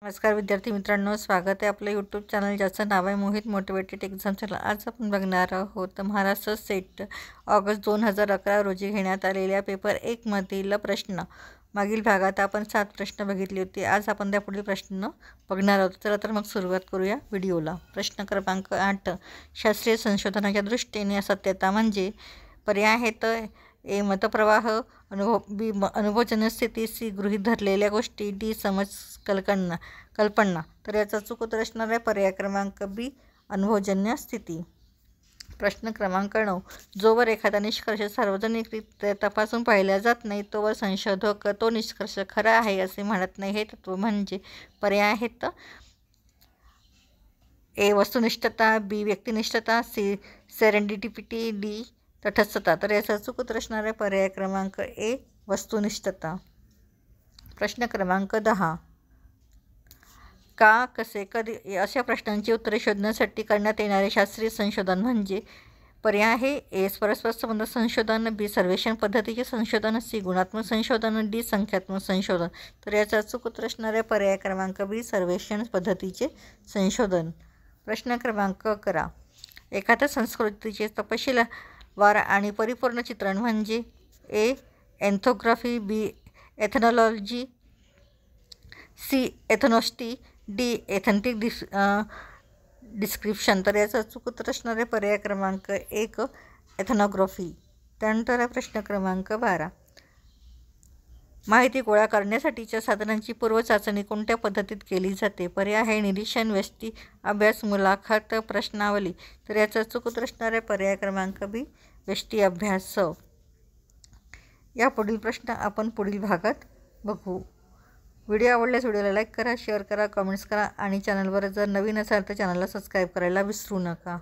नमस्कार विद्यार्थी मित्रांनो, स्वागत आहे आपलं यूट्यूब चॅनल ज्याचं नाव आहे मोहित मोटिवेटेड एक्झाम चॅनल। आज आपण बघणार आहोत महाराष्ट्र सेट ऑगस्ट 2011 रोजी घेण्यात आलेल्या पेपर 1 मधील प्रश्न। मागील भागात आपण 7 प्रश्न बघितले होते। आज आपण त्या पुढील प्रश्न बघणार आहोत। चला तर मग सुरुवात करूया व्हिडिओला। प्रश्न क्रमांक 8, शास्त्रीय संशोधनाच्या दृष्टीने सत्यता म्हणजे पर्याय आहेत ए मतप्रवाह, बी अनुभवजन्य स्थिती, सी गृहीत धरलेल्या गोष्टी, डी समज कल्पना। तर याचा चूक उत्तर असणार आहे पर्याय क्रमांक बी अनुभवजन्य स्थिती। प्रश्न क्रमांक 9, जोवर एखादा निष्कर्ष सार्वजनिकरित्या तपासून पाहिला जात नाही तोवर संशोधक तो निष्कर्ष खरा आहे असे म्हणत नाही। हे तत्व म्हणजे पर्याय आहेत ए वस्तुनिष्ठता, बी व्यक्तिनिष्ठता, सी सेरेंडिपिटी, डी तटस्थता। तर याचा चूक उत्तर असणार आहे पर्याय क्रमांक ए वस्तुनिष्ठता। प्रश्न क्रमांक 10, का, कसे, कधी अशा प्रश्नांची उत्तरे शोधण्यासाठी करण्यात येणारे शास्त्रीय संशोधन म्हणजे पर्याय आहे ए परस्पर संबंध संशोधन, बी सर्वेक्षण पद्धतीचे संशोधन, सी गुणात्मक संशोधन, डी संख्यात्मक संशोधन। तर याचा चूक उत्तर असणार आहे पर्याय क्रमांक बी सर्वेक्षण पद्धतीचे संशोधन। प्रश्न क्रमांक 11, एखाद्या संस्कृतीचे तपशीलवार आणि परिपूर्ण चित्रण म्हणजे ए एथनोग्राफी, बी एथनॉलॉजी, सी एथनॉस्टी, डी एथेंटिक डिस्क्रिप्शन। तर याचा चूक उत्तर असणार आहे पर्याय क्रमांक 1 एथनोग्राफी। त्यानंतर आहे प्रश्न क्रमांक 12, माहिती गोळा करण्यासाठीच्या साधनांची पूर्वचाचणी कोणत्या पद्धतीत केली जाते? पर्याय आहे निरीक्षण, व्यष्टी अभ्यास, मुलाखत, प्रश्नावली। तर याचा चूक उत्तर असणार आहे पर्याय क्रमांक बी व्यष्टी अभ्यास। या पुढील प्रश्न आपण पुढील भागात बघू। व्हिडिओ आवडल्यास व्हिडिओला लाईक करा, शेअर करा, कमेंट्स करा आणि चॅनलवर जर नवीन असाल तर चॅनलला सबस्क्राईब करायला विसरू नका।